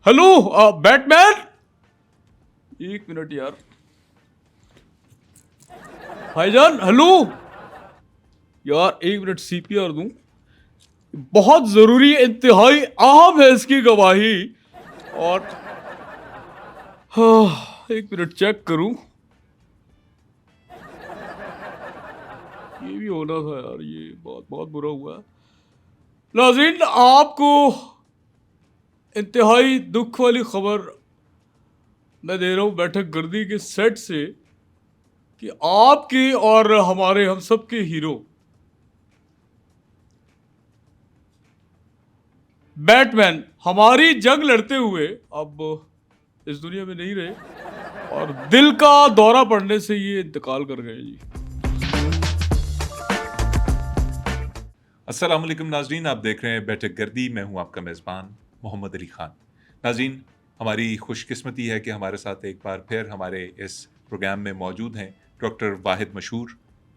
Hello Batman. एक minute यार। भाईजान हेलो। यार एक मिनट सीपीआर दूं। बहुत जरूरी इंतहाई अहम है इसकी गवाही। और एक मिनट चेक करूं। ये भी होना था यार। ये बहुत बहुत बुरा हुआ। नाज़रीन आपको इंतहाई दुख वाली खबर मैं दे रहा हूं बैठक गर्दी के सेट से कि आपके और हमारे हम सब के हीरो बैटमैन हमारी जंग लड़ते हुए अब इस दुनिया में नहीं रहे और दिल का दौरा पड़ने से ये इंतकाल कर गए जी। अस्सलाम वालेकुम नाजरीन, आप देख रहे हैं बैठक गर्दी। मैं हूं आपका मेज़बान मोहम्मद अली ख़ान। नाजरीन, हमारी खुशकिस्मती है कि हमारे साथ एक बार फिर हमारे इस प्रोग्राम में मौजूद हैं डॉक्टर वाहिद मशहूर।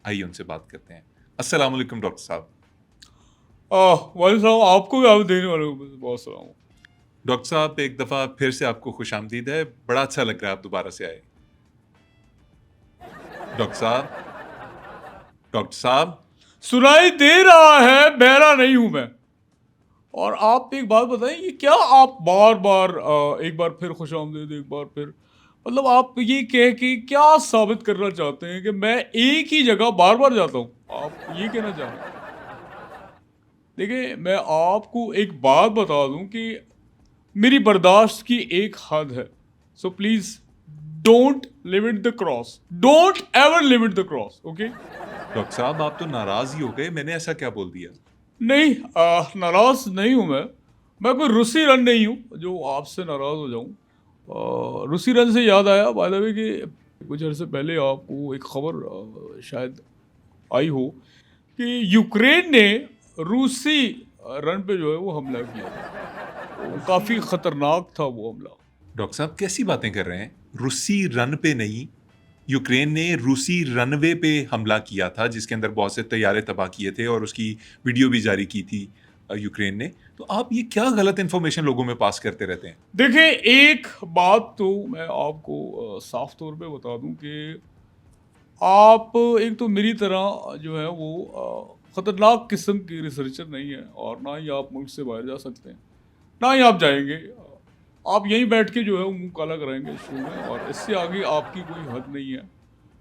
आइए उनसे बात करते हैं। अस्सलाम वालेकुम डॉक्टर साहब। वाले साहब आपको भी आप देने वाले को बहुत सलाम। डॉक्टर साहब, एक दफ़ा फिर से आपको खुशामदीद है। बड़ा अच्छा लग रहा है आप दोबारा से आए। डॉक्टर साहब, डॉक्टर साहब। सुनाई दे रहा है, बहरा नहीं हूं मैं। और आप एक बात बताएं, ये क्या आप बार बार एक बार फिर खुशामदीद, एक बार फिर मतलब आप ये कह के क्या साबित करना चाहते हैं कि मैं एक ही जगह बार बार जाता हूं? आप ये कहना चाह रहे हैं? देखिए मैं आपको एक बात बता दूं कि मेरी बर्दाश्त की एक हद है। So please don't limit the cross, don't ever limit the cross, okay? Doctor साहब, आप तो नाराज़ ही हो गए। मैंने ऐसा क्या बोल दिया? नहीं, नाराज नहीं हूं मैं कोई रूसी रन नहीं हूं जो आपसे नाराज हो जाऊं। रूसी रन से याद आया बाय द वे कि कुछ अर्से पहले आपको एक खबर शायद आई हो कि यूक्रेन ने रूसी रन पे जो है वो हमला किया था। वो काफी खतरनाक था वो हमला। डॉक्टर साहब, कैसी बातें कर रहे हैं? रूसी रन पे नहीं, यूक्रेन ने रूसी रनवे पे हमला किया था जिसके अंदर बहुत से तैयारे तबाह किए थे और उसकी वीडियो भी जारी की थी यूक्रेन ने। तो आप ये क्या गलत इन्फॉर्मेशन लोगों में पास करते रहते हैं? देखिए एक बात तो मैं आपको साफ तौर पे बता दूं कि आप एक तो मेरी तरह जो है वो खतरनाक किस्म की रिसर्चर नहीं है और ना ही आप मुल्क से बाहर जा सकते हैं, ना ही आप जाएंगे। आप यहीं बैठ के जो है वो मुंह काला कराएंगे शो में, और इससे आगे आपकी कोई हद नहीं है।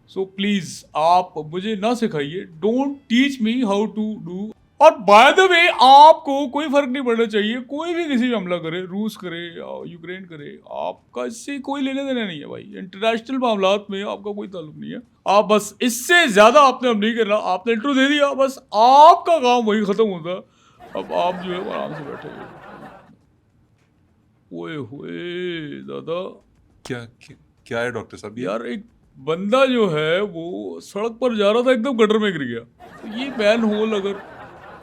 सो प्लीज आप मुझे ना सिखाइए, don't teach me how to do. और बाय द वे आपको कोई फर्क नहीं पड़ना चाहिए, कोई भी किसी पे हमला करे, रूस करे या यूक्रेन करे, आपका इससे कोई लेने देने नहीं है भाई। इंटरनेशनल मामलात में आपका कोई ताल्लुक नहीं है। आप बस इससे ज्यादा आपने अब नहीं करना। आपने इंट्रो दे दिया, बस आपका काम वही खत्म होता। अब आप जो है वो आराम से बैठे। ओए होए दादा। क्या क्या, क्या है डॉक्टर साहब ये? यार एक बंदा जो है वो सड़क पर जा रहा था, एकदम गटर में गिर गया। तो ये मैन होल अगर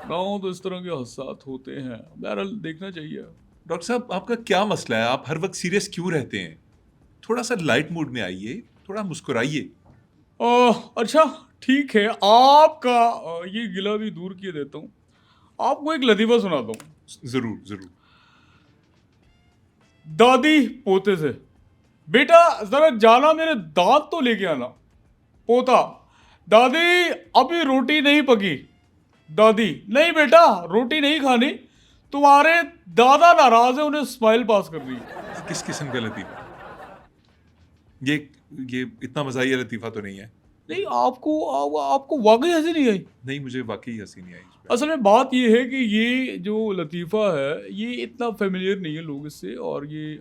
ना हो तो इस तरह के हादसात होते हैं। बहरहाल देखना चाहिए। डॉक्टर साहब, आपका क्या मसला है? आप हर वक्त सीरियस क्यों रहते हैं? थोड़ा सा लाइट मूड में आइए, थोड़ा मुस्कुराइए। अच्छा ठीक है, आपका ये गिला भी दूर किए देता हूँ। आपको एक लतीफ़ा सुनाता हूँ। जरूर जरूर। दादी पोते से, बेटा जरा जाना मेरे दांत तो लेके आना। पोता, दादी अभी रोटी नहीं पकी। दादी, नहीं बेटा रोटी नहीं खानी, तुम्हारे दादा नाराज है, उन्हें स्माइल पास कर रही है। ये किस किस्म का लतीफ़ा? ये ये इतना मज़ाहिया लतीफ़ा तो नहीं है। नहीं आपको वाकई हंसी नहीं आई? नहीं, मुझे वाकई हंसी नहीं आई इस पे। असल में बात ये है कि ये जो लतीफ़ा है ये इतना फेमिलियर नहीं है लोग इससे, और ये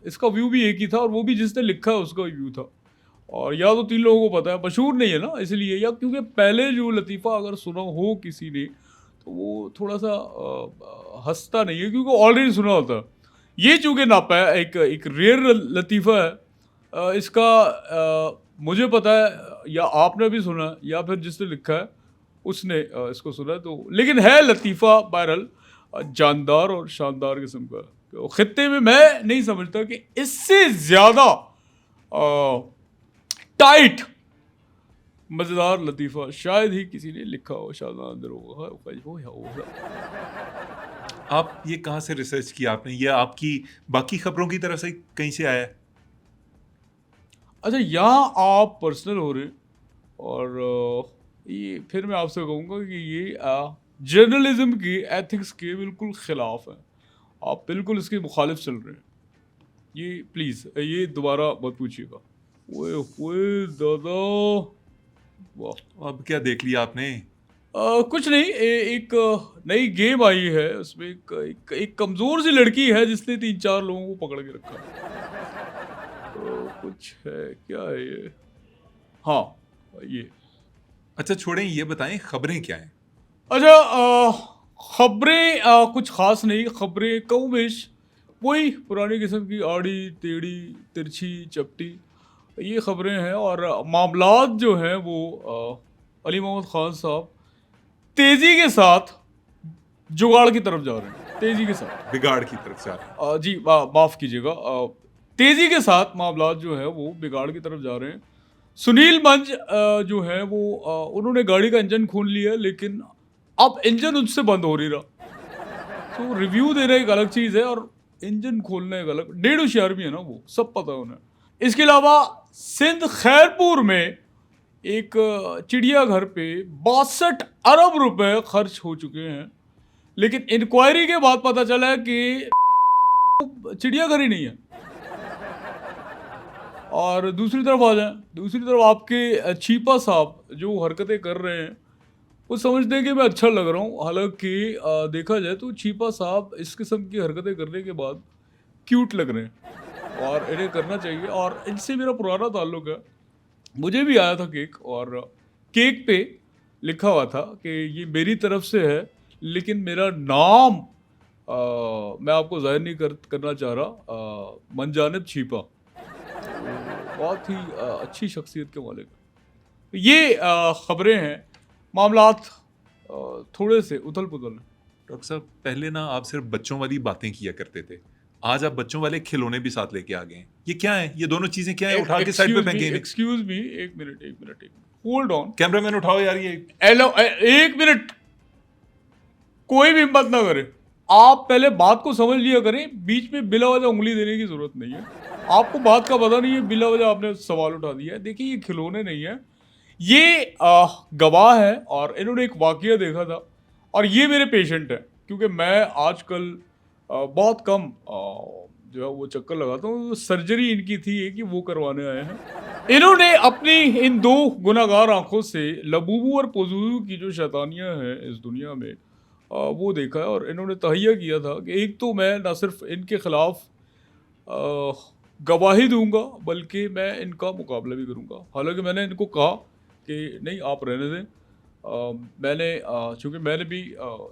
इसका व्यू भी एक ही था, और वो भी जिसने लिखा है उसका व्यू था। और या तो 3 लोगों को पता है, मशहूर नहीं है ना इसलिए, या क्योंकि पहले जो लतीफ़ा अगर सुना हो किसी ने तो वो थोड़ा सा हंसता नहीं है क्योंकि ऑलरेडी सुना होता है। ये चूँकि नापा है, एक एक रेयर लतीफ़ा है। इसका मुझे पता है, या आपने भी सुना है, या फिर जिसने लिखा है उसने इसको सुना है। तो लेकिन है लतीफ़ा बहरहाल जानदार और शानदार किस्म का। तो खित्ते में मैं नहीं समझता कि इससे ज़्यादा टाइट मज़ेदार लतीफ़ा शायद ही किसी ने लिखा हो। शायद अंदर होगा। आप ये कहाँ से रिसर्च किया आपने? ये आपकी बाकी खबरों की तरफ से कहीं से आया है? अच्छा, यहाँ आप पर्सनल हो रहे, और ये फिर मैं आपसे कहूँगा कि ये जर्नलिज्म की एथिक्स के बिल्कुल खिलाफ है। आप बिल्कुल इसके मुखालिफ चल रहे हैं। ये प्लीज़ ये दोबारा मत पूछिएगा। ओए होए दादा! वाह! अब क्या देख लिया आपने? कुछ नहीं, एक नई गेम आई है, उसमें एक कमज़ोर सी लड़की है जिसने 3-4 लोगों को पकड़ के रखा है। कुछ है, क्या है ये? हाँ, ये। अच्छा छोड़ें, ये बताएं खबरें क्या हैं? अच्छा, खबरें कुछ ख़ास नहीं, खबरें कमोबेश वही पुरानी किस्म की आड़ी-टेढ़ी, तिरछी, चपटी, ये खबरें हैं। और मामलात जो हैं वो अली मोहम्मद ख़ान साहब तेज़ी के साथ जुगाड़ की तरफ जा रहे हैं, तेज़ी के साथ। बिगाड़ की तरफ से आ रहे हैं। जी, माफ़ कीजिएगा, तेज़ी के साथ मामलात जो है वो बिगाड़ की तरफ जा रहे हैं। सुनील मंज जो है वो उन्होंने गाड़ी का इंजन खोल लिया, लेकिन अब इंजन उनसे बंद हो नहीं रहा। तो रिव्यू देना एक अलग चीज़ है और इंजन खोलना एक अलग। डेढ़ होशियार भी है ना वो, सब पता है उन्हें। इसके अलावा सिंध खैरपुर में एक चिड़ियाघर पे 62 अरब रुपए खर्च हो चुके हैं, लेकिन इंक्वायरी के बाद पता चला है कि चिड़ियाघर ही नहीं है। और दूसरी तरफ आ जाएं, दूसरी तरफ आपके चीपा साहब जो हरकतें कर रहे हैं, वो समझते हैं कि मैं अच्छा लग रहा हूँ। हालांकि देखा जाए तो चीपा साहब इस किस्म की हरकतें करने के बाद क्यूट लग रहे हैं और इन्हें करना चाहिए। और इनसे मेरा पुराना ताल्लुक है, मुझे भी आया था केक, और केक पे लिखा हुआ था कि ये मेरी तरफ से है, लेकिन मेरा नाम मैं आपको जाहिर नहीं करना चाह रहा, मनजानिब छीपा। तो बहुत ही अच्छी शख्सियत के मालिक। तो ये खबरें हैं, मामलात थोड़े से उथल पुथल हैं। डॉक्टर साहब, पहले ना आप सिर्फ बच्चों वाली बातें किया करते थे, आज आप बच्चों वाले खिलौने भी साथ लेके आ गए हैं। ये क्या है? ये दोनों चीजें क्या है? उठा के साइड पे फेंके इन्हें। एक्सक्यूज मी, एक मिनट, एक मिनट, एक मिनट, होल्ड ऑन। कैमरामैन उठाओ यार ये। हेलो, एक मिनट, कोई भी हिम्मत ना करे। आप पहले बात को समझ लिया करें, बीच में बिला वजह उंगली देने की जरूरत नहीं है। आपको बात का पता नहीं है, बिला वजह आपने सवाल उठा दिया है। देखिए, ये खिलौने नहीं है, ये गवाह है और इन्होंने एक वाकया देखा था, और ये मेरे पेशेंट हैं, क्योंकि मैं आजकल बहुत कम जो है वो चक्कर लगाता हूँ। सर्जरी इनकी थी एक, कि वो करवाने आए हैं। इन्होंने अपनी इन दो गुनाहगार आंखों से लबूबू और पजुजू की जो शैतानियां हैं इस दुनिया में, वो देखा है। और इन्होंने तहैया किया था कि एक तो मैं ना सिर्फ इनके खिलाफ गवाही दूंगा, बल्कि मैं इनका मुकाबला भी करूंगा। हालांकि मैंने इनको कहा कि नहीं, आप रहने दें। मैंने चूँकि मैंने भी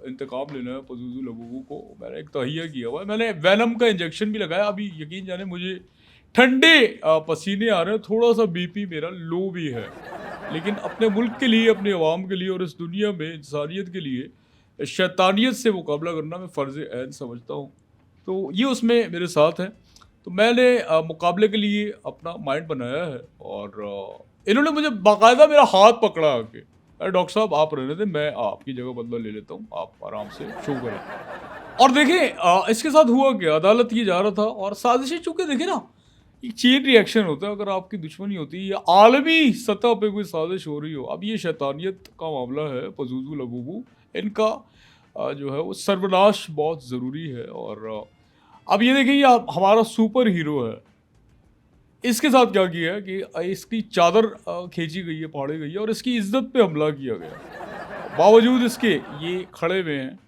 इंतकाम लेना है पज़ुज़ू लबूबू को, मैंने एक तहैया किया हुआ है। मैंने वेनम का इंजेक्शन भी लगाया। अभी यकीन जाने मुझे ठंडे पसीने आ रहे हैं, थोड़ा-सा बीपी मेरा लो भी है। लेकिन अपने मुल्क के लिए, अपने अवाम के लिए और इस दुनिया में इंसानियत के लिए शैतानियत से मुकाबला करना मैं फ़र्ज़ ऐन समझता हूँ। तो ये उसमें मेरे साथ हैं। तो मैंने मुकाबले के लिए अपना माइंड बनाया है, और इन्होंने मुझे बाकायदा मेरा हाथ पकड़ा आके, अरे डॉक्टर साहब आप रहने दें, मैं आपकी जगह बदला ले लेता हूँ, आप आराम से शो करें। और देखें इसके साथ हुआ क्या, अदालत ये जा रहा था, और साजिशें, चूंकि देखें ना, एक चेन रिएक्शन होता है। अगर आपकी दुश्मनी होती है या आलमी सतह पे कोई साजिश हो रही हो, अब ये शैतानियत का मामला है, पज़ुज़ू लबूबू, इनका जो है वो सर्वनाश बहुत ज़रूरी है। और अब ये देखिए, ये हमारा सुपर हीरो है, इसके साथ क्या किया है कि इसकी चादर खींची गई है, फाड़ी गई है, और इसकी इज्जत पे हमला किया गया। बावजूद इसके ये खड़े हुए हैं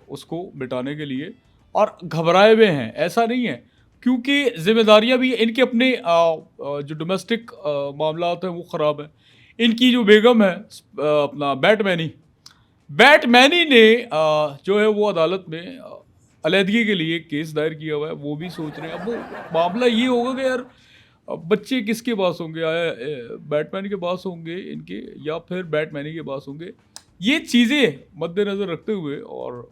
उसको मिटाने के लिए, और घबराए हुए हैं। ऐसा नहीं है, क्योंकि जिम्मेदारियां भी इनके अपने जो डोमेस्टिक मामलात हैं वो ख़राब हैं। इनकी जो बेगम है अपना बैटमैनी ने जो है वो अदालत में अलहदगी के लिए केस दायर किया हुआ है। वो भी सोच रहे हैं, अब वो मामला ये होगा कि यार अब बच्चे किसके पास होंगे, आया बैटमैन के पास होंगे इनके, या फिर बैटमैनी के पास होंगे। ये चीज़ें मद्देनज़र रखते हुए, और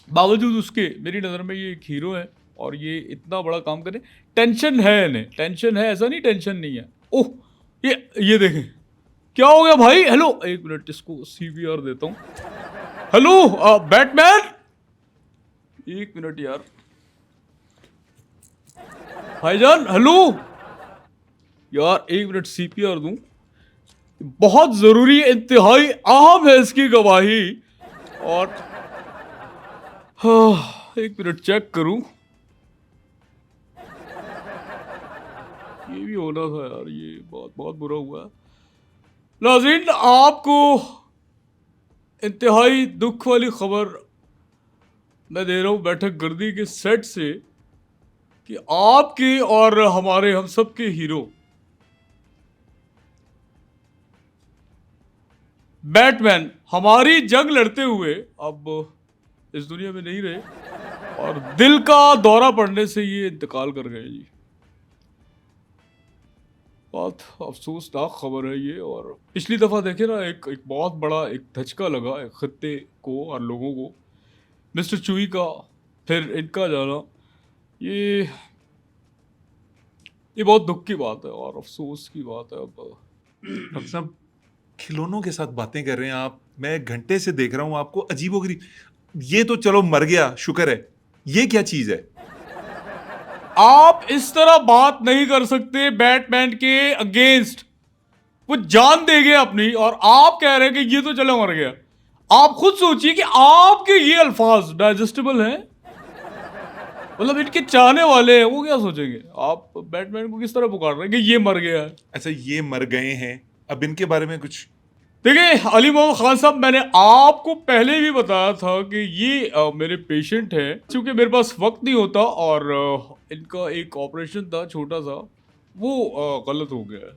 बावजूद उसके मेरी नज़र में ये एक हीरो है, और ये इतना बड़ा काम करें। टेंशन है इन्हें, टेंशन है, ऐसा नहीं टेंशन नहीं है। ओह, ये देखें क्या हो गया भाई। हेलो, एक मिनट, इसको CPR देता हूँ। हेलो बैटमैन, एक मिनट यार भाईजान, हेलो यार, एक मिनट सीपीआर दूं, बहुत जरूरी है, इंतहाई अहम है इसकी गवाही। और एक मिनट चेक करूं, ये भी होना था यार, ये बहुत बहुत बुरा हुआ। नाज़रीन, आपको इंतहाई दुख वाली खबर मैं दे रहा हूं बैठक गर्दी के सेट से कि आपके और हमारे हम सब के हीरो बैटमैन हमारी जंग लड़ते हुए अब इस दुनिया में नहीं रहे और दिल का दौरा पड़ने से ये इंतकाल कर गए जी। बहुत अफसोसनाक खबर है ये। और पिछली दफ़ा देखे ना, एक बहुत बड़ा एक धचका लगा एक खत्ते को और लोगों को, मिस्टर चुई का, फिर इनका जाना, ये बहुत दुख की बात है और अफसोस की बात है। अब डॉक्टर साहब, खिलौनों के साथ बातें कर रहे हैं आप, मैं घंटे से देख रहा हूं आपको, अजीबोगरीब। ये तो चलो मर गया, शुक्र है, ये क्या चीज है? आप इस तरह बात नहीं कर सकते बैटमैन के अगेंस्ट। वो जान दे गए अपनी और आप कह रहे हैं कि ये तो चलो मर गया। आप खुद सोचिए कि आपके ये अल्फाज डाइजेस्टेबल हैं? मतलब इनके चाहने वाले हैं वो क्या सोचेंगे? आप बैटमैन को किस तरह पुकार रहे हैं कि ये मर गया है? अच्छा, ये मर गए हैं, अब इनके बारे में कुछ? देखिए अली मोहम्मद खान साहब, मैंने आपको पहले भी बताया था कि ये मेरे पेशेंट हैं। क्योंकि मेरे पास वक्त नहीं होता और इनका एक ऑपरेशन था छोटा सा, वो गलत हो गया है।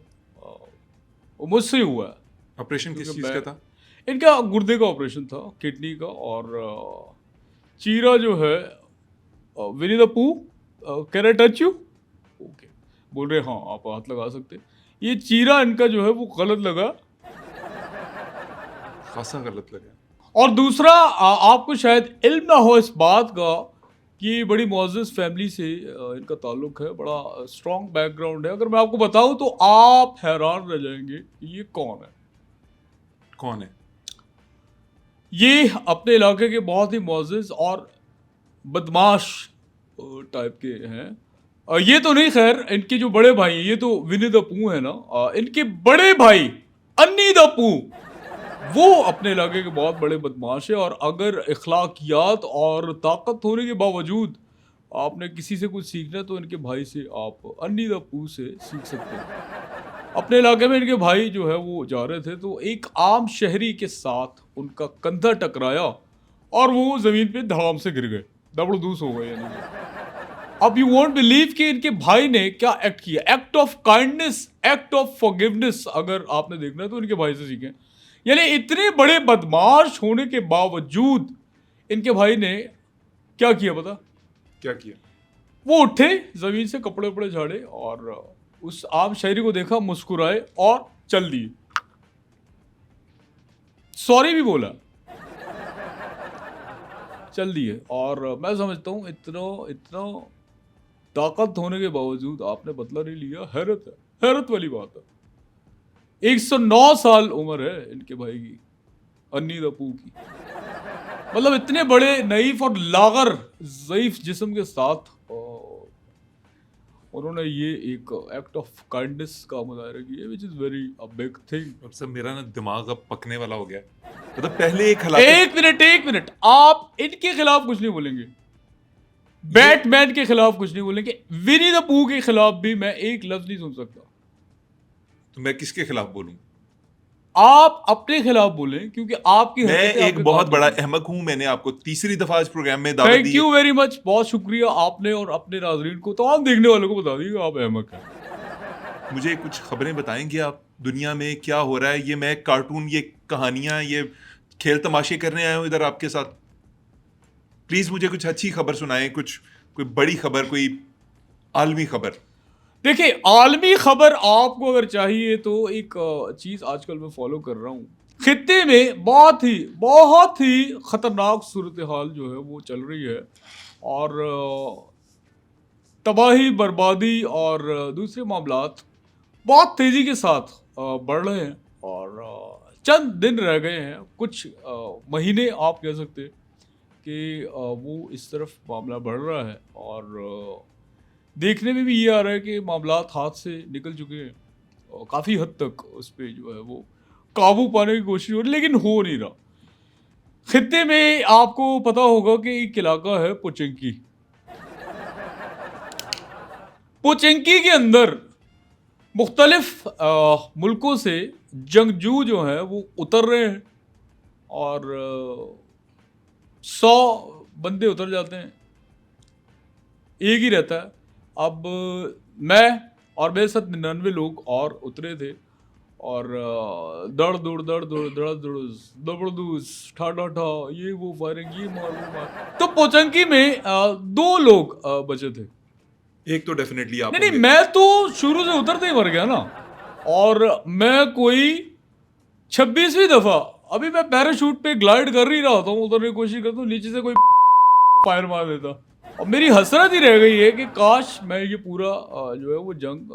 वो मुझसे ही हुआ है। ऑपरेशन किस क्योंकि चीज का मैं- था? इनका गुर्दे का ऑपरेशन था, किडनी का। और चीरा जो है, विनी द पू, can I touch you? Okay बोल रहे, हाँ आप हाथ लगा सकते। ये चीरा इनका जो है वो गलत लगा। खासा गलत लगा। और दूसरा, आपको शायद इल्म ना हो इस बात का कि बड़ी मुअज़्ज़ज़ फैमिली से इनका ताल्लुक है, बड़ा स्ट्रॉन्ग बैकग्राउंड है। अगर मैं आपको बताऊं तो आप हैरान रह जाएंगे कि ये कौन है। कौन है? ये अपने इलाके के बहुत ही मुअज़्ज़ज़ और बदमाश टाइप के हैं। ये तो नहीं, खैर इनके जो बड़े भाई हैं, ये तो विनी द पू है ना, इनके बड़े भाई अन्नी द पू, वो अपने इलाके के बहुत बड़े बदमाश है। और अगर इखलाकियात और ताकत होने के बावजूद आपने किसी से कुछ सीखना है तो इनके भाई से, आप अन्नी द पू से सीख सकते हैं। अपने इलाके में इनके भाई जो है वो जा रहे थे तो एक आम शहरी के साथ उनका कंधा टकराया और वो जमीन पे धड़ाम से गिर गए, दबड़दूस हो गए यानी कि। अब यू वोंट बिलीव कि इनके भाई ने क्या एक्ट किया, act of kindness, act of forgiveness. अगर आपने देखना है तो इनके भाई से सीखें। यानी इतने बड़े बदमाश होने के बावजूद इनके भाई ने क्या किया पता? क्या किया? वो उठे, जमीन से कपड़े वपड़े झाड़े और उस आम शहरी को देखा, मुस्कुराए और चल दिए। सॉरी भी बोला, चल दिए। और मैं समझता हूँ इतना इतना ताकत होने के बावजूद आपने बदला नहीं लिया। हैरत है, हैरत वाली बात है। 109 साल उम्र है इनके भाई की, अन्नी दपू की। मतलब इतने बड़े नईफ और लागर ज़ईफ जिस्म के साथ उन्होंने ये एक एक्ट ऑफ काइंडनेस का मुजाहरा किया, which is very a big thing. अब सब मेरा ना दिमाग अब पकने वाला हो गया। मतलब पहले एक हलाकत, एक मिनट, आप इनके खिलाफ कुछ नहीं बोलेंगे, बैटमैन के खिलाफ कुछ नहीं बोलेंगे, विनी द पू के खिलाफ भी मैं एक लफ्ज नहीं सुन सकता। तो मैं किसके खिलाफ बोलूं? आप अपने खिलाफ बोलें क्योंकि आपकी मैं हरकतें एक आपके बहुत काम बड़ा नहीं। अहमक हूं, मैंने आपको तीसरी दफा इस प्रोग्राम में दावत थैंक दी यू है। वेरी मच, बहुत शुक्रिया आपने और अपने नाजरीन को, तमाम देखने वालों को बता दीजिए आप अहमक हैं। मुझे कुछ खबरें बताएंगे आप, दुनिया में क्या हो रहा है? ये मैं कार्टून, ये कहानियां, ये खेल तमाशे करने आया हूं इधर आपके साथ। प्लीज मुझे कुछ अच्छी खबर सुनाएं, कुछ कोई बड़ी खबर, कोई आलमी खबर। देखिए, आलमी खबर आपको अगर चाहिए तो एक चीज़ आजकल मैं फॉलो कर रहा हूँ। खित्ते में बहुत ही ख़तरनाक सूरत हाल जो है वो चल रही है और तबाही, बर्बादी और दूसरे मामलात बहुत तेज़ी के साथ बढ़ रहे हैं। और चंद दिन रह गए हैं, कुछ महीने आप कह सकते हैं कि वो इस तरफ मामला बढ़ रहा है और देखने में भी ये आ रहा है कि मामलात हाथ से निकल चुके हैं और काफ़ी हद तक उस पे जो है वो काबू पाने की कोशिश हो रही है, लेकिन हो नहीं रहा। खित्ते में आपको पता होगा कि एक इलाका है पोचेंकी। पोचेंकी के अंदर मुख्तलिफ मुल्कों से जंगजू जो हैं वो उतर रहे हैं और 100 बंदे उतर जाते हैं, एक ही रहता है। अब मैं और मेरे साथ 99 लोग और उतरे थे और दड़ दड़ दबड़दूस ठा ठा ठा ये वो फायरिंग ये मार वो मार। तो पोचंकी में 2 लोग बचे थे। एक तो डेफिनेटली आप नहीं होंगे। मैं तो शुरू से उतरते ही मर गया ना। और मैं कोई 26वीं दफा अभी मैं पैराशूट पे ग्लाइड कर ही रहा होता हूँ, उतरने की कोशिश करता हूँ, नीचे से कोई फायर मार देता। और मेरी हसरत ही रह गई है कि काश मैं ये पूरा जो है वो जंग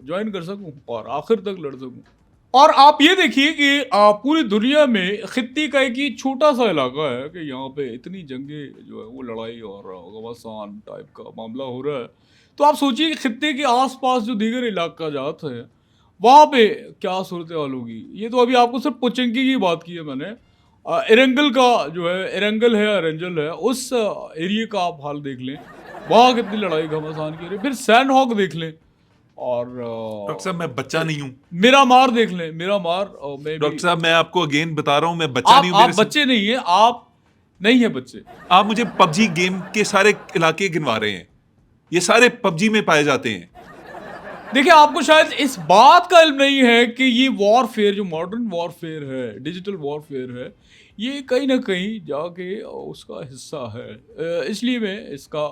ज्वाइन कर सकूं और आखिर तक लड़ सकूं। और आप ये देखिए कि पूरी दुनिया में खित्ती का एक ही छोटा सा इलाका है कि यहाँ पे इतनी जंगे जो है वो लड़ाई और घमासान टाइप का मामला हो रहा है। तो आप सोचिए कि खित्ते के आसपास जो दीगर इलाका जात है वहाँ पे क्या सूरत हाल होगी। ये तो अभी आपको सिर्फ पोचंकी की बात की है मैंने। एरंगल का जो है एरंगल है एरेंजल है उस एरिया का आप हाल देख लें, वहाँ कितनी लड़ाई घमासान की रही है। फिर सैंड हॉक देख लें और डॉक्टर साहब मैं बच्चा नहीं हूँ। मेरा मार देख लें, मेरा मार और मैं डॉक्टर भी। साहब मैं आपको अगेन बता रहा हूँ मैं बच्चा नहीं हूँ। आप बच्चे नहीं है, आप नहीं है बच्चे। आप मुझे पबजी गेम के सारे इलाके गिनवा रहे हैं, ये सारे पबजी में पाए जाते हैं। देखिए आपको शायद इस बात का इल्म नहीं है कि ये वॉरफेयर जो मॉडर्न वॉरफेयर है, डिजिटल वॉरफेयर है, ये कहीं ना कहीं जाके उसका हिस्सा है। इसलिए मैं इसका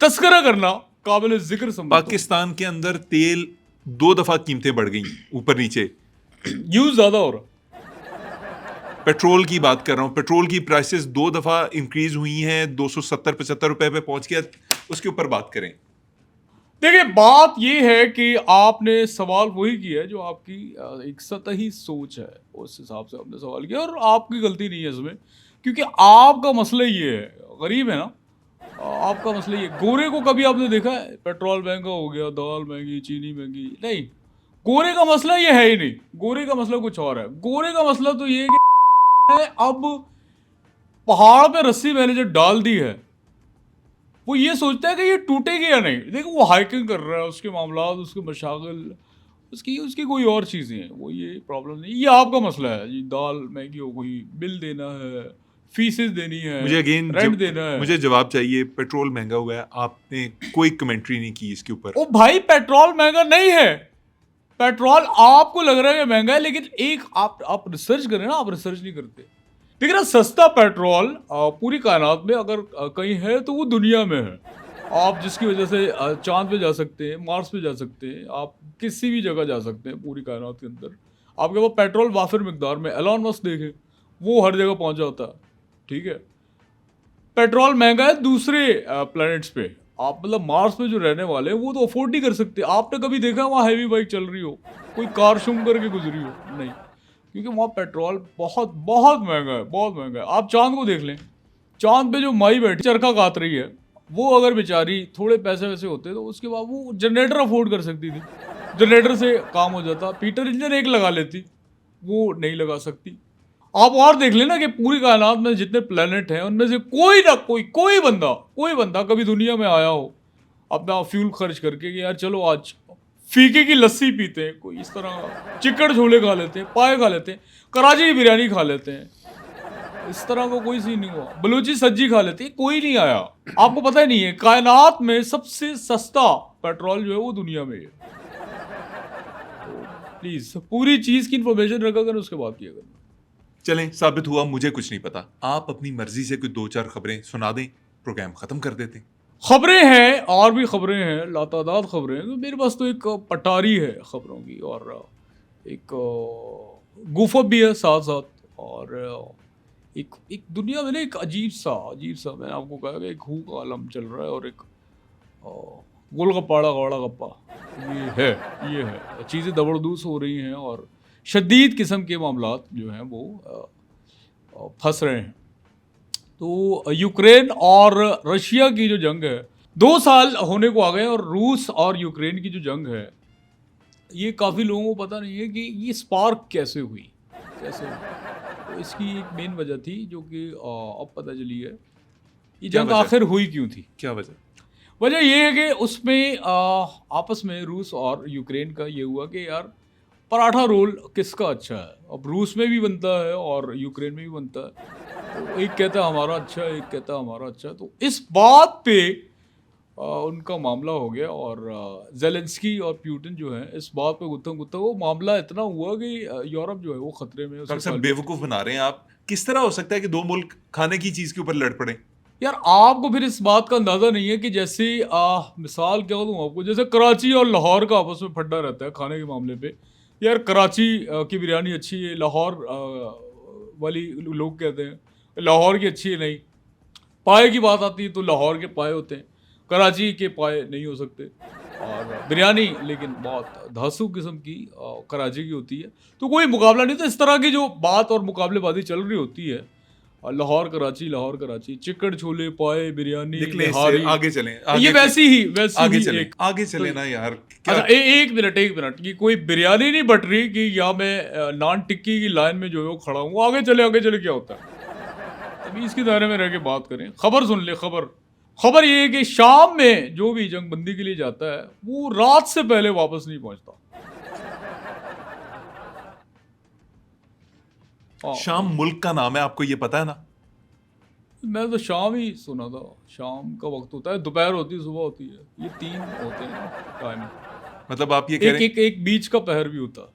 तस्करा करना काबिल जिक्र समझता हूं। पाकिस्तान के अंदर तेल 2 दफा कीमतें बढ़ गई ऊपर नीचे। यूज ज्यादा हो रहा। पेट्रोल की बात कर रहा हूँ, पेट्रोल की प्राइसेस 2 दफा इंक्रीज हुई हैं, 270-75 रुपए पे पहुंच गया। उसके ऊपर बात करें। देखिए बात ये है कि आपने सवाल वही किया है जो आपकी एक सतही सोच है, उस हिसाब से आपने सवाल किया और आपकी गलती नहीं है इसमें, क्योंकि आपका मसला ये है, गरीब है ना, आपका मसला ये। गोरे को कभी आपने देखा है पेट्रोल महंगा हो गया, दाल महंगी, चीनी महंगी? नहीं, गोरे का मसला ये है ही नहीं। गोरे का मसला कुछ और है। गोरे का मसला तो ये है कि अब पहाड़ पे रस्सी मैंने जो डाल दी है वो ये सोचता है कि ये टूटेगी या नहीं। देखो वो हाइकिंग कर रहा है, उसके मामलात, उसके मशागल, उसकी उसकी कोई और चीज़ें हैं, वो ये प्रॉब्लम नहीं। ये आपका मसला है जी, दाल महंगी हो गई, बिल देना है, फीसेस देनी है, मुझे अगेन रेंट देना है। मुझे जवाब चाहिए। पेट्रोल महंगा हुआ है, आपने कोई कमेंट्री नहीं की इसके ऊपर। ओ भाई पेट्रोल महंगा नहीं है। पेट्रोल आपको लग रहा है कि महंगा है, लेकिन एक आप रिसर्च करें ना, आप रिसर्च नहीं करते। देखिए ना, सस्ता पेट्रोल पूरी कायनात में अगर कहीं है तो वो दुनिया में है। आप जिसकी वजह से चांद पे जा सकते हैं, मार्स पे जा सकते हैं, आप किसी भी जगह जा सकते हैं पूरी कायनात के अंदर। आपके पास पेट्रोल वाफिर मिकदार में। एलॉन मस्क देखें, वो हर जगह पहुंच जाता है, ठीक है। पेट्रोल महंगा है दूसरे प्लैनेट्स पे। आप मतलब मार्स पे जो रहने वाले हैं वो तो अफोर्ड नहीं कर सकते। आपने कभी देखा वहाँ हैवी बाइक चल रही हो, कोई कार शुम करके गुजरी हो? नहीं, क्योंकि वहाँ पेट्रोल बहुत बहुत महंगा है, बहुत महंगा है। आप चांद को देख लें, चांद पे जो माई बैठी चरखा काट रही है, वो अगर बेचारी थोड़े पैसे वैसे होते तो उसके बाद वो जनरेटर अफोर्ड कर सकती थी, जनरेटर से काम हो जाता। पीटर इंजन एक लगा लेती, वो नहीं लगा सकती। आप और देख लेना कि पूरी कायनात में जितने प्लेनेट हैं उनमें से कोई ना कोई बंदा कभी दुनिया में आया हो अपना फ्यूल खर्च करके कि यार चलो आज फीके की लस्सी पीते हैं, कोई इस तरह चिकन छोले खा लेते हैं, पाए खा लेते हैं, कराची की बिरयानी खा लेते हैं, इस तरह का कोई सीन नहीं हुआ। बलूची सब्जी खा लेते हैं, कोई नहीं आया। आपको पता ही नहीं है कायनात में सबसे सस्ता पेट्रोल जो है वो दुनिया में है। तो प्लीज पूरी चीज की इंफॉर्मेशन रखा कर, उसके बाद किया करना। चलें, साबित हुआ मुझे कुछ नहीं पता। आप अपनी मर्जी से कोई 2-4 खबरें सुना दें, प्रोग्राम खत्म कर देते हैं। खबरें हैं और भी खबरें हैं, लातादाद खबरें हैं। तो मेरे पास तो एक पटारी है खबरों की और एक गुफअप भी है साथ साथ। और एक एक दुनिया में ना एक अजीब सा मैंने आपको कहा कि एक हू का आलम चल रहा है और एक गोलगप्पाड़ा गौड़ा गप्पा ये है। चीज़ें दबड़दूस हो रही हैं और शदीद किस्म के मामलात जो हैं वो फंस रहे हैं। तो यूक्रेन और रशिया की जो जंग है 2 साल होने को आ गए, और रूस और यूक्रेन की जो जंग है ये काफ़ी लोगों को पता नहीं है कि ये स्पार्क कैसे हुई, कैसे हुई। तो इसकी एक मेन वजह थी जो कि अब पता चली है, ये क्या जंग वजह? आखिर हुई क्यों थी। क्या वजह? वजह ये है कि उसमें आपस में रूस और यूक्रेन का ये हुआ कि यार पराठा रोल किसका अच्छा है। अब रूस में भी बनता है और यूक्रेन में भी बनता है, तो एक कहता है हमारा अच्छा है, एक कहता है हमारा अच्छा है। तो इस बात पे उनका मामला हो गया, और जेलेंस्की और प्यूटिन जो है इस बात पे गुत्थम गुत्था, वो मामला इतना हुआ कि यूरोप जो है वो खतरे में है, उसके डॉक्टर साहब साल। बेवकूफ बना रहे हैं आप। किस तरह हो सकता है कि दो मुल्क खाने की चीज के ऊपर लड़ पड़े? यार आपको फिर इस बात का अंदाजा नहीं है कि जैसे मिसाल क्या दूं आपको, जैसे कराची और लाहौर का आपस में फड्डा रहता है खाने के मामले पे। यार कराची की बिरयानी अच्छी है, लाहौर वाली लोग कहते हैं लाहौर की अच्छी है नहीं। पाए की बात आती है तो लाहौर के पाए होते हैं, कराची के पाए नहीं हो सकते। और बिरयानी लेकिन बहुत धांसू किस्म की कराची की होती है। तो कोई मुकाबला नहीं। तो इस तरह की जो बात और मुकाबलेबाजी चल रही होती है, लाहौर कराची, चिकन छोले पाए बिरयानी निकले इससे, निहारी, आगे चलें, ये वैसी आगे ही चलें, एक। आगे तो चलें ना यार। क्या? अच्छा एक मिनट, ये कोई बिरयानी नहीं बट रही कि या मैं नान टिक्की की लाइन में जो है वो खड़ा हूँ। आगे चले क्या होता है। तभी इसके दायरे में रह के बात करें। खबर सुन ले, खबर ये है कि शाम में जो भी जंगबंदी के लिए जाता है वो रात से पहले वापस नहीं पहुंचता। हाँ, शाम मुल्क का नाम है, आपको ये पता है ना? मैं तो शाम ही सुना था। शाम का वक्त होता है, दोपहर होती है, सुबह होती है, ये 3 होते हैं ना टाइम। मतलब आप ये कह रहे एक बीच का पहर भी होता है।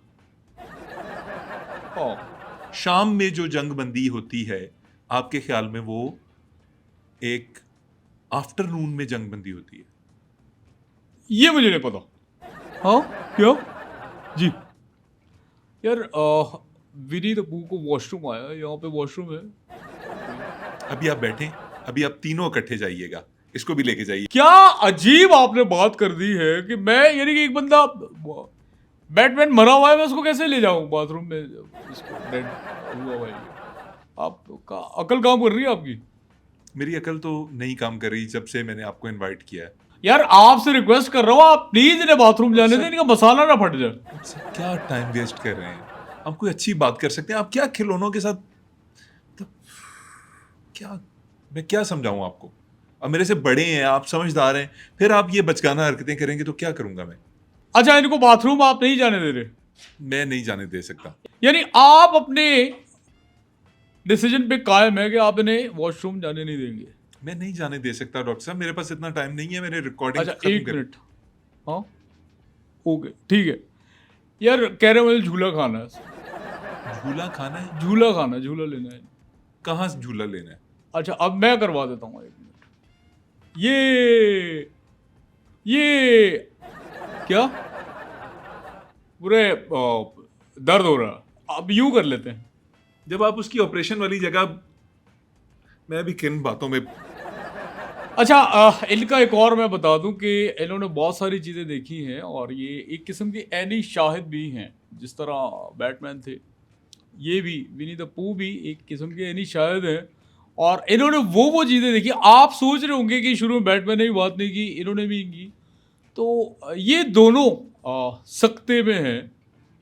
हाँ, हैं शाम में जो जंगबंदी होती है, आपके ख्याल में वो एक आफ्टरनून में जंगबंदी होती है? ये मुझे नहीं पता। हाँ, क्या जी। यार विनी द पू को वॉशरूम आया, यहाँ पे वॉशरूम है। अभी आप बैठें, अभी आप तीनों इकट्ठे जाइएगा, इसको भी लेके जाइए। क्या अजीब आपने बात कर दी है कि मैं, यानी कि एक बंदा बैटमैन मरा हुआ है, मैं उसको कैसे ले जाऊं बाथरूम में, इसको डेड हुआ हुआ है। आपका अकल काम कर रही है आपकी? मेरी अकल तो नहीं काम कर रही जब से मैंने आपको इनवाइट किया है। यार आपसे रिक्वेस्ट कर रहा हूँ, आप प्लीज इन्हें बाथरूम जाने दें, इनका मसाला ना फट जाए। डॉक्टर साहब, क्या टाइम वेस्ट कर रहे हैं? हम कोई अच्छी बात कर सकते हैं, आप क्या खिलौनों के साथ, मतलब क्या, मैं क्या समझाऊं आपको? अब मेरे से बड़े हैं, आप समझदार हैं, फिर आप ये बचकाना हरकतें करेंगे तो क्या करूंगा मैं? अच्छा, इनको बाथरूम आप नहीं जाने दे रहे, मैं नहीं जाने दे सकता। यानी आप अपने डिसीजन पे कायम है कि आप इन्हें वॉशरूम जाने नहीं देंगे। मैं नहीं जाने दे सकता डॉक्टर साहब, मेरे पास इतना टाइम नहीं है, मैंने रिकॉर्डिंग अच्छा खत्म एक कर। मिनट, हाँ ओके ठीक है। यार कह रहे हैं मुझे झूला खाना है, झूला खाना है? झूला लेना है। कहाँ से झूला लेना है? अच्छा अब मैं करवा देता हूँ, एक मिनट। ये क्या पूरे दर्द हो रहा, अब यूं कर लेते हैं। जब आप उसकी ऑपरेशन वाली जगह, मैं भी किन बातों में। अच्छा इनका एक और मैं बता दूं कि इन्होंने बहुत सारी चीज़ें देखी हैं, और ये एक किस्म के एनी शाहिद भी हैं। जिस तरह बैटमैन थे, ये भी विनी द पू भी एक किस्म के एनी शाहिद हैं, और इन्होंने वो चीज़ें देखी। आप सोच रहे होंगे कि शुरू में बैटमैन ने भी बात नहीं की, इन्होंने भी की। तो ये दोनों सकते में हैं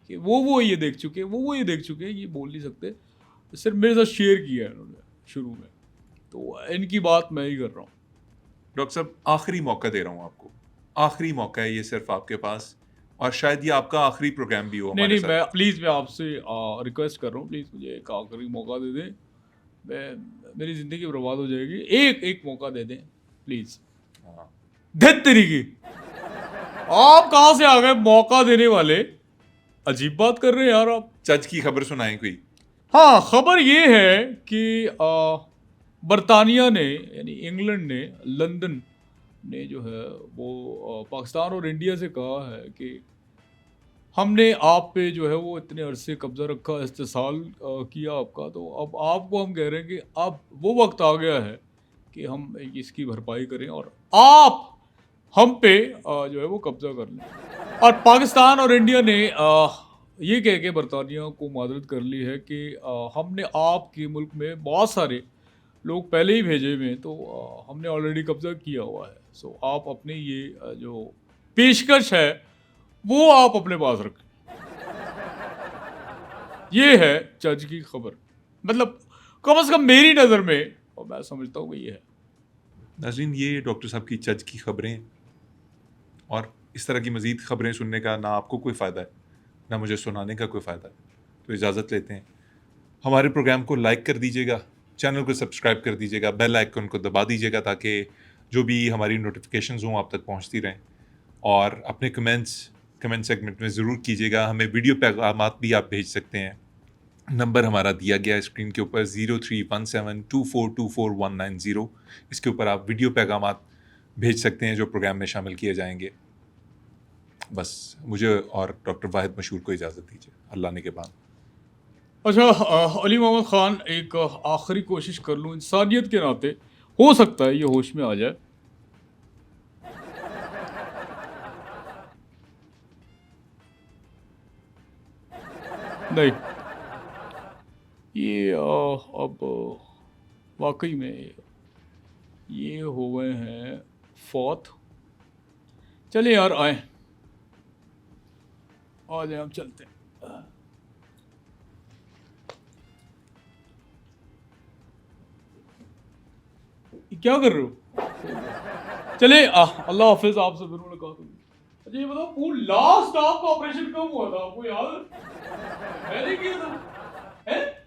कि वो ये देख चुके, वो ये देख चुके, ये बोल नहीं सकते। सिर्फ मेरे साथ शेयर किया है इन्होंने शुरू में, तो इनकी बात मैं ही कर रहा हूँ। डॉक्टर साहब, आखिरी मौका दे रहा हूँ आपको, आखिरी मौका है ये सिर्फ आपके पास, और शायद ये आपका आखिरी प्रोग्राम भी हो नहीं हमारे नहीं, मैं साथ। प्लीज़, मैं आपसे रिक्वेस्ट कर रहा हूँ, प्लीज़ मुझे एक आखिरी मौका दे दें। मेरी ज़िंदगी बर्बाद हो जाएगी, एक मौका दे दें प्लीज़। हाँ। धत तरीके, आप कहाँ से आ गए मौका देने वाले? अजीब बात कर रहे हैं यार आप। चच की खबर सुनाएं कोई। हाँ, खबर ये है कि बरतानिया ने, यानी इंग्लैंड ने, लंदन ने जो है वो पाकिस्तान और इंडिया से कहा है कि हमने आप पे जो है वो इतने अरसे कब्जा रखा, इस्तेसाल किया आपका, तो अब आपको हम कह रहे हैं कि अब वो वक्त आ गया है कि हम इसकी भरपाई करें, और आप हम पे जो है वो कब्जा कर लें। और पाकिस्तान और इंडिया ने ये कह के बरतानिया को मादरत कर ली है कि हमने आपके मुल्क में बहुत सारे लोग पहले ही भेजे हुए हैं, तो हमने ऑलरेडी कब्जा किया हुआ है। सो आप अपने ये जो पेशकश है वो आप अपने पास रखें। ये है जज की खबर, मतलब कम से कम मेरी नज़र में, और मैं समझता हूँ कि ये है। नाज़रीन, ये डॉक्टर साहब की जज की खबरें हैं, और इस तरह की मज़ीद खबरें सुनने का ना आपको कोई फ़ायदा है, ना मुझे सुनाने का कोई फ़ायदा है। तो इजाज़त लेते हैं। हमारे प्रोग्राम को लाइक कर दीजिएगा, चैनल को सब्सक्राइब कर दीजिएगा, बेल आइकन को दबा दीजिएगा ताकि जो भी हमारी नोटिफिकेशंस हों आप तक पहुंचती रहें। और अपने कमेंट सेगमेंट में ज़रूर कीजिएगा। हमें वीडियो पैगामात भी आप भेज सकते हैं। नंबर हमारा दिया गया है स्क्रीन के ऊपर 031724249190। इसके ऊपर आप वीडियो पैगामात भेज सकते हैं जो प्रोग्राम में शामिल किए जाएंगे। बस मुझे और डॉक्टर वाहिद मशहूर को इजाज़त दीजिए। अल्लाह ने के बाद। अच्छा, अली मोहम्मद ख़ान, एक आखिरी कोशिश कर लूँ इंसानियत के नाते, हो सकता है ये होश में आ जाए। नहीं, ये अब वाकई में ये हो गए हैं फौत। चलिए यार, आए आ जाए, हम चलते हैं। ये क्या कर रहे हो? चलिए, अल्लाह हाफिज, आपसे फिर मुलाकात होगी। अच्छा ये बताओ, वो लास्ट आपका ऑपरेशन कब हुआ था, आपको याद है? मैंने किया था, है?